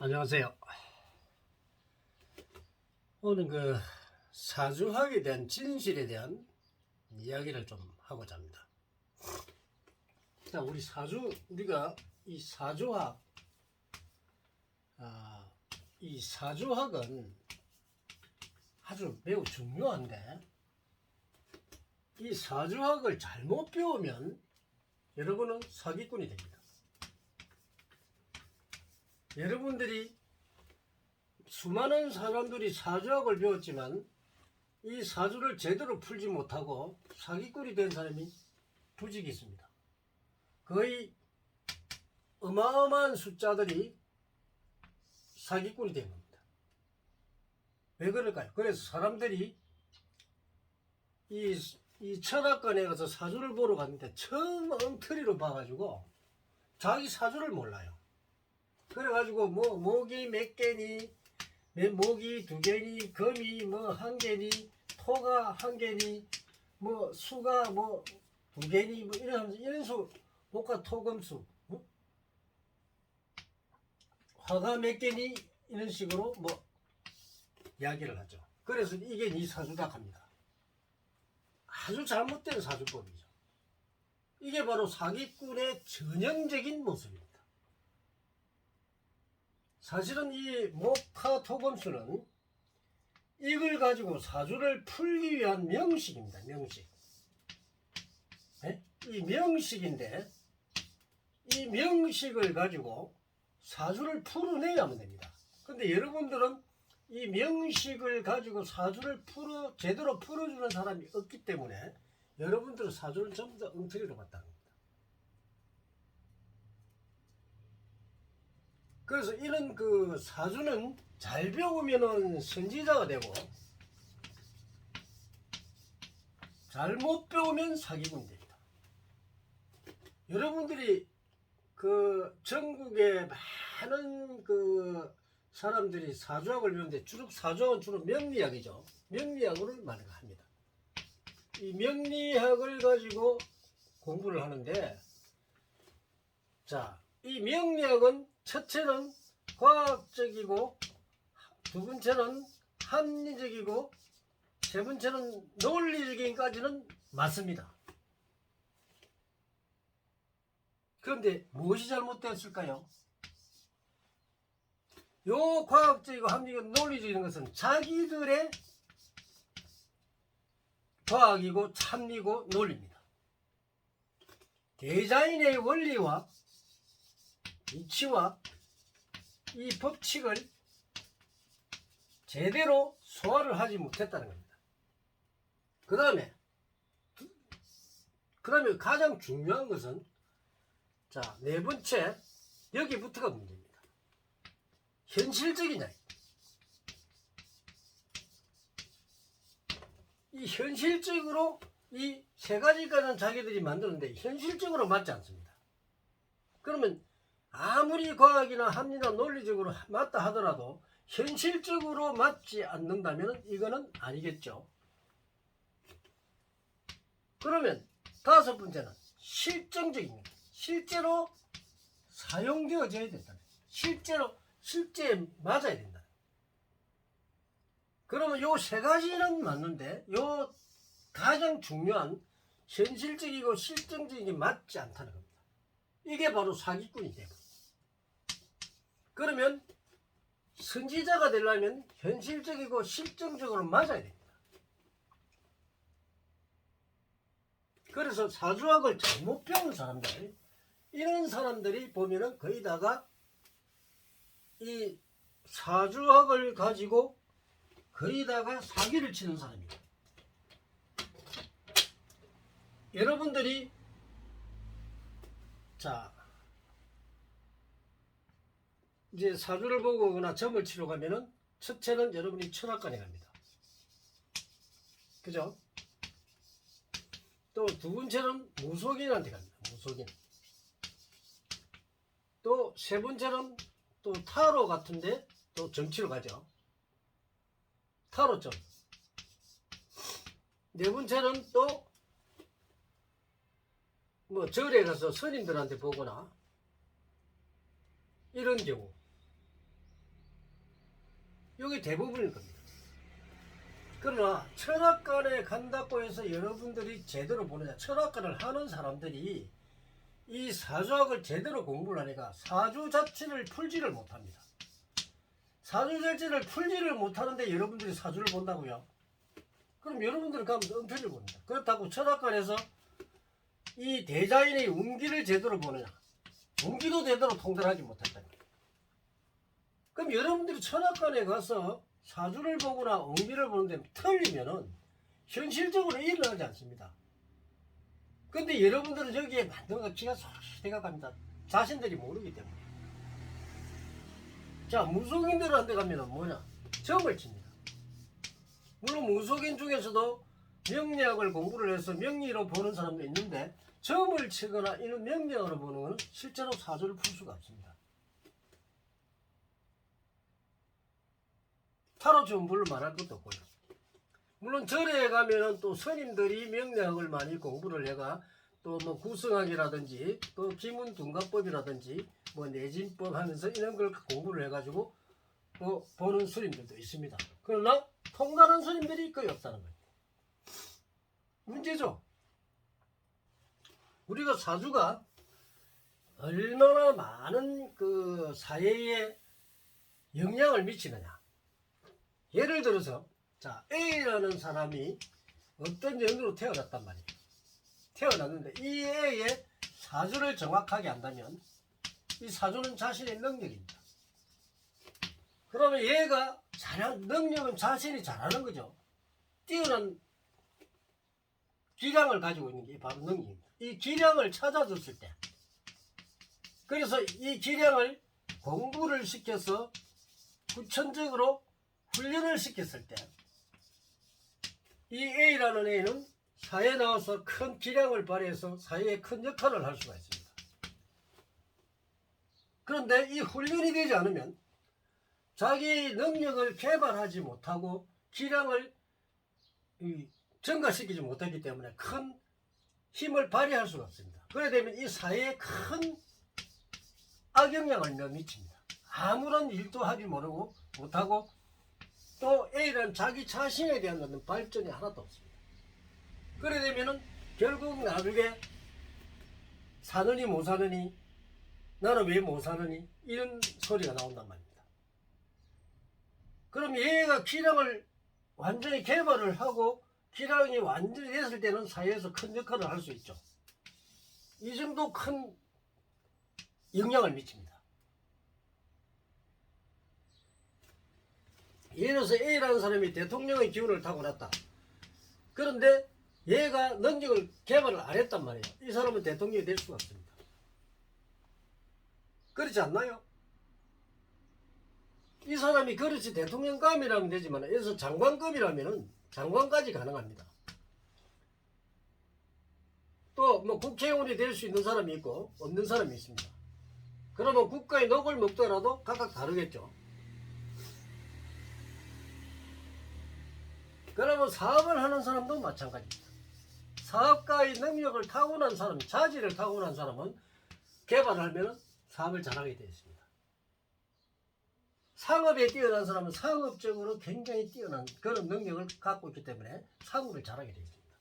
안녕하세요. 오늘 사주학에 대한 진실에 대한 이야기를 좀 하고자 합니다. 자, 우리가 이 사주학, 이 사주학은 아주 매우 중요한데, 이 사주학을 잘못 배우면 여러분은 사기꾼이 됩니다. 여러분들이 수많은 사람들이 사주학을 배웠지만 이 사주를 제대로 풀지 못하고 사기꾼이 된 사람이 부직이 있습니다. 거의 어마어마한 숫자들이 사기꾼이 된 겁니다. 왜 그럴까요? 그래서 사람들이 이 철학관에 가서 사주를 보러 갔는데 처음 엉터리로 봐가지고 자기 사주를 몰라요. 그래가지고 목이 몇 개니, 목이 2개니, 금이 1개니, 토가 1개니, 수가 2개니, 이런 수, 목과 토금수, 화가 몇 개니, 이런 식으로 이야기를 하죠. 그래서 이게 네 사주다 합니다. 아주 잘못된 사주법이죠. 이게 바로 사기꾼의 전형적인 모습입니다. 사실은 이 목화 토금수는 이걸 가지고 사주를 풀기 위한 명식입니다. 명식. 네? 이 명식인데 이 명식을 가지고 사주를 풀어내야만 됩니다. 근데 여러분들은 이 명식을 가지고 사주를 제대로 풀어주는 사람이 없기 때문에 여러분들은 사주를 전부 다 엉터리로 봤다는 겁니다. 그래서 이런 사주는 잘 배우면은 선지자가 되고 잘못 배우면 사기꾼이 됩니다. 여러분들이 전국에 많은 사람들이 사주학을 배우는데 사주학은 주로 명리학이죠. 명리학을 많이 합니다. 이 명리학을 가지고 공부를 하는데, 자, 이 명리학은 첫째는 과학적이고, 두 번째는 합리적이고, 세 번째는 논리적인까지는 맞습니다. 그런데 무엇이 잘못되었을까요? 요 과학적이고 합리적이고 논리적인 것은 자기들의 과학이고 합리고 논리입니다. 디자인의 원리와 이치와 이 법칙을 제대로 소화를 하지 못했다는 겁니다. 그 다음에 가장 중요한 것은, 자, 네 번째, 여기부터가 문제입니다. 현실적이냐. 이 현실적으로 이 세 가지까지는 자기들이 만드는데 현실적으로 맞지 않습니다. 그러면 아무리 과학이나 합리나 논리적으로 맞다 하더라도 현실적으로 맞지 않는다면 이거는 아니겠죠. 그러면 다섯 번째는 실증적입니다. 실제로 사용되어져야 된다. 실제에 맞아야 된다. 그러면 요 세 가지는 맞는데 요 가장 중요한 현실적이고 실증적인 게 맞지 않다는 겁니다. 이게 바로 사기꾼이 되고, 그러면 선지자가 되려면 현실적이고 실증적으로 맞아야 됩니다. 그래서 사주학을 잘못 배운 사람들, 이런 사람들이 보면은 거의 다가 이 사주학을 가지고 거의 다가 사기를 치는 사람입니다. 여러분들이, 자, 이제 사주를 보고 오거나 점을 치러 가면은 첫째는 여러분이 철학관에 갑니다. 그죠? 또 두 번째는 무속인한테 갑니다. 무속인. 또 세 번째는 또 타로 같은데 또 점치러 가죠. 타로점. 네 번째는 또 절에 가서 스님들한테 보거나 이런 경우. 이게 대부분일 겁니다. 그러나 철학관에 간다고 해서 여러분들이 제대로 보느냐, 철학관을 하는 사람들이 이 사주학을 제대로 공부를 하니까 사주 자체를 풀지를 못합니다. 사주 자체를 풀지를 못하는데 여러분들이 사주를 본다고요? 그럼 여러분들은 가면 엉터리를 봅니다. 그렇다고 철학관에서 이 대자인의 운기를 제대로 보느냐, 운기도 제대로 통달하지 못했다. 그럼 여러분들이 철학관에 가서 사주를 보거나 운기를 보는데 틀리면은 현실적으로 일어나지 않습니다. 근데 여러분들은 여기에 만든 거 기가 솔직히 생각합니다. 자신들이 모르기 때문에. 자, 무속인들한테 가면은 뭐냐? 점을 칩니다. 물론 무속인 중에서도 명리학을 공부를 해서 명리로 보는 사람도 있는데 점을 치거나 이런 명리학으로 보는 것은 실제로 사주를 풀 수가 없습니다. 타로 좀 물론 말할 것도 없고요. 물론 절에 가면은 또 스님들이 명리학을 많이 공부를 해가 또 뭐 구성학이라든지 또 기문둔갑법이라든지 뭐 내진법 하면서 이런 걸 공부를 해가지고 또 보는 스님들도 있습니다. 그러나 통달한 스님들이 거의 없다는 거예요. 문제죠. 우리가 사주가 얼마나 많은 그 사회에 영향을 미치느냐. 예를 들어서 자 A라는 사람이 어떤 연으로 태어났단 말이에요. 태어났는데 이 A의 사주를 정확하게 안다면 이 사주는 자신의 능력입니다. 그러면 얘가 잘하는 능력은 자신이 잘하는 거죠. 뛰어난 기량을 가지고 있는 게 바로 능력입니다. 이 기량을 찾아줬을 때 그래서 이 기량을 공부를 시켜서 구천적으로 훈련을 시켰을 때 이 A라는 A는 사회에 나와서 큰 기량을 발휘해서 사회에 큰 역할을 할 수가 있습니다. 그런데 이 훈련이 되지 않으면 자기 능력을 개발하지 못하고 기량을 증가시키지 못하기 때문에 큰 힘을 발휘할 수가 없습니다. 그래 되면 이 사회에 큰 악영향을 미칩니다. 아무런 일도 하지 못하고 또 A는 자기 자신에 대한 것은 발전이 하나도 없습니다. 그래 되면은 결국 나중에 사느니 못 사느니 나는 왜 못 사느니 이런 소리가 나온단 말입니다. 그럼 얘가 기량을 완전히 개발을 하고 기량이 완전히 됐을 때는 사회에서 큰 역할을 할 수 있죠. 이 정도 큰 영향을 미칩니다. 예를 들어서 A라는 사람이 대통령의 기운을 타고났다. 그런데 얘가 능력을 개발을 안 했단 말이에요. 이 사람은 대통령이 될 수가 없습니다. 그렇지 않나요? 이 사람이 그렇지 대통령감이라면 되지만 여기서 장관급이라면 장관까지 가능합니다. 또 뭐 국회의원이 될 수 있는 사람이 있고 없는 사람이 있습니다. 그러면 국가의 녹을 먹더라도 각각 다르겠죠. 그러면 사업을 하는 사람도 마찬가지입니다. 사업가의 능력을 타고난 사람, 자질을 타고난 사람은 개발하면 사업을 잘하게 되어 있습니다. 상업에 뛰어난 사람은 상업적으로 굉장히 뛰어난 그런 능력을 갖고 있기 때문에 상업을 잘하게 되어 있습니다.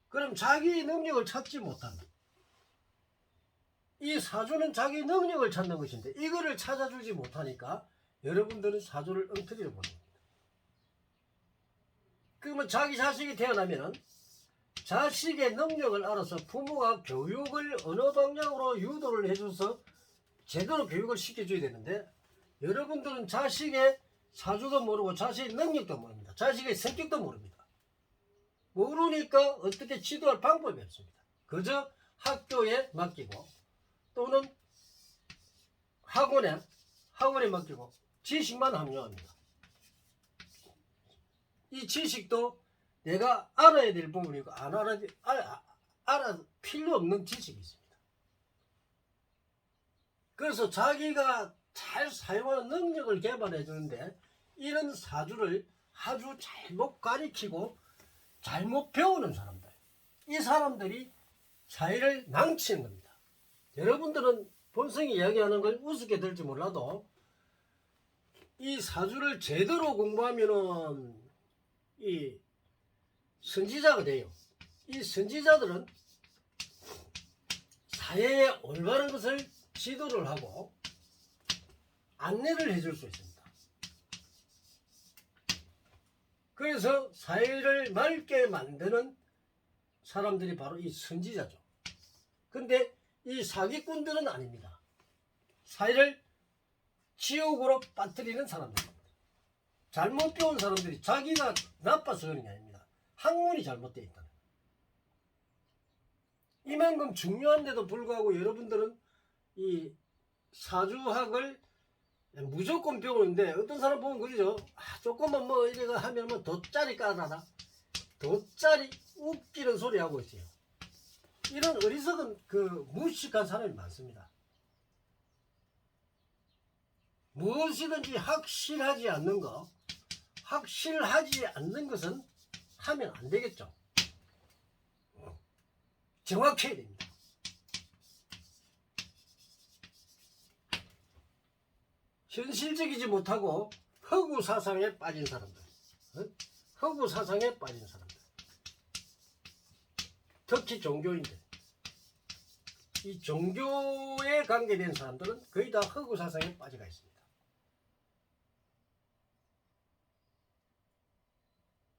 그럼 자기 능력을 찾지 못하면 이 사주는 자기 능력을 찾는 것인데 이거를 찾아주지 못하니까 여러분들은 사주를 엉터리로 보는 겁니다. 그러면 자기 자식이 태어나면은 자식의 능력을 알아서 부모가 교육을 어느 방향으로 유도를 해줘서 제대로 교육을 시켜줘야 되는데 여러분들은 자식의 사주도 모르고 자식의 능력도 모릅니다. 자식의 성격도 모릅니다. 모르니까 어떻게 지도할 방법이 없습니다. 그저 학교에 맡기고 또는 학원에 맡기고 지식만 함유합니다. 이 지식도 내가 알아야 될 부분이고 안 알아 필요 없는 지식이 있습니다. 그래서 자기가 잘 사용하는 능력을 개발해 주는데 이런 사주를 아주 잘못 가리키고 잘못 배우는 사람들, 이 사람들이 사회를 망치는 겁니다. 여러분들은 본성이 이야기하는 걸 우습게 들지 몰라도 이 사주를 제대로 공부하면은 이 선지자가 돼요. 이 선지자들은 사회에 올바른 것을 지도를 하고 안내를 해줄 수 있습니다. 그래서 사회를 맑게 만드는 사람들이 바로 이 선지자죠. 근데 이 사기꾼들은 아닙니다. 사회를 지옥으로 빠뜨리는 사람들입니다. 잘못 배운 사람들이 자기가 나빠서 그런 게 아닙니다. 학문이 잘못되어 있다는 거예요. 이만큼 중요한데도 불구하고 여러분들은 이 사주학을 무조건 배우는데, 어떤 사람 보면 그러죠. 조금만 뭐 이래가 하면 뭐 돗자리 까다다, 돗자리 웃기는 소리 하고 있어요. 이런 어리석은 무식한 사람이 많습니다. 무엇이든지 확실하지 않는 거, 확실하지 않는 것은 하면 안 되겠죠. 정확해야 됩니다. 현실적이지 못하고 허구 사상에 빠진 사람들, 허구 사상에 빠진 사람들, 특히 종교인들, 이 종교에 관계된 사람들은 거의 다 허구 사상에 빠져가 있습니다.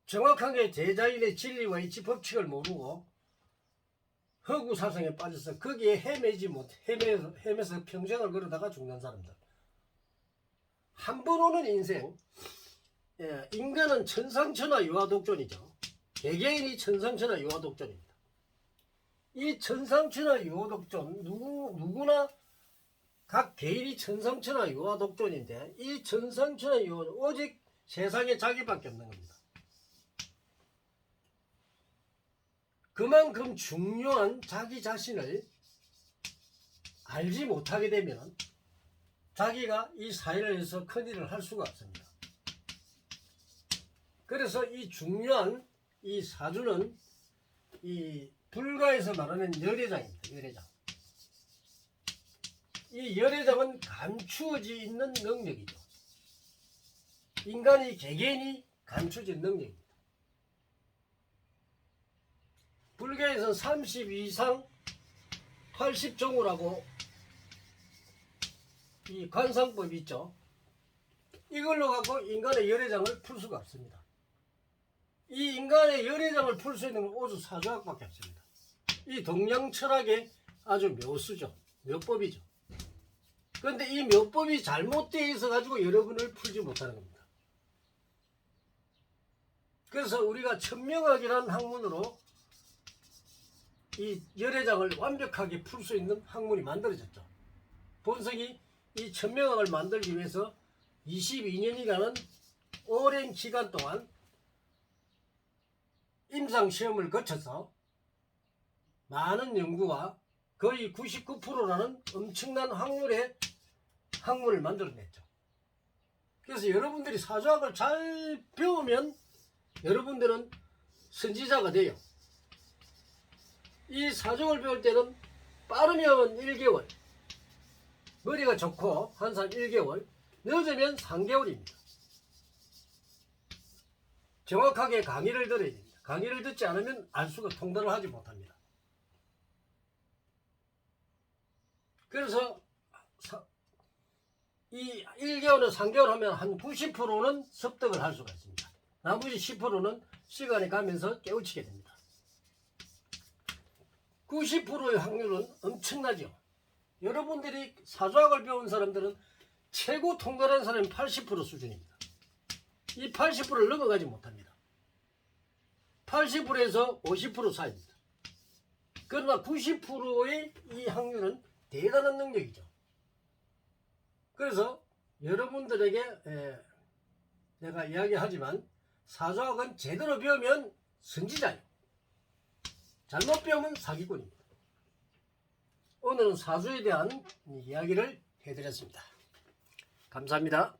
정확하게 제자인의 진리와 이치 법칙을 모르고 허구 사상에 빠져서 거기에 헤매서 평생을 걸어다가 죽는 사람들. 한 번 오는 인생, 인간은 천상천하 유아독존이죠. 개개인이 천상천하 유아독존입니다. 이 천상천하 유아독존, 누구나 각 개인이 천상천하 유아독존인데, 이 천상천하 유아독존 오직 세상에 자기밖에 없는 겁니다. 그만큼 중요한 자기 자신을 알지 못하게 되면 자기가 이 사회를 해서 큰일을 할 수가 없습니다. 그래서 이 중요한 이 사주는 이 불가에서 말하는 열애장입니다. 열애장. 이 열애장은 감추어져 있는 능력이죠. 인간이 개개인이 감추어진 능력입니다. 불교에서 32상 80종우라고 이 관상법이 있죠. 이걸로 갖고 인간의 열애장을 풀 수가 없습니다. 이 인간의 열애장을 풀 수 있는 건 오직 사주학밖에 없습니다. 이 동양 철학의 아주 묘수죠. 묘법이죠. 그런데 이 묘법이 잘못되어 있어 가지고 여러분을 풀지 못하는 겁니다. 그래서 우리가 천명학이라는 학문으로 이 열애장을 완벽하게 풀 수 있는 학문이 만들어졌죠. 본성이 이 천명학을 만들기 위해서 22년이라는 오랜 기간 동안 임상시험을 거쳐서 많은 연구와 거의 99%라는 엄청난 학문을 만들어냈죠. 그래서 여러분들이 사주학을 잘 배우면 여러분들은 선지자가 돼요. 이 사주학을 배울 때는 빠르면 1개월, 머리가 좋고 한 사람 1개월, 늦으면 3개월입니다. 정확하게 강의를 들어야 됩니다. 강의를 듣지 않으면 알 수가 통달을 하지 못합니다. 그래서 이 1개월은 3개월 하면 한 90%는 습득을 할 수가 있습니다. 나머지 10%는 시간이 가면서 깨우치게 됩니다. 90%의 확률은 엄청나죠. 여러분들이 사주학을 배운 사람들은 최고 통달한 사람이 80% 수준입니다. 이 80%를 넘어가지 못합니다. 80%에서 50% 사이입니다. 그러나 90%의 이 확률은 대단한 능력이죠. 그래서 여러분들에게 내가 이야기하지만 사주학은 제대로 배우면 선지자예요. 잘못 배우면 사기꾼입니다. 오늘은 사주에 대한 이야기를 해드렸습니다. 감사합니다.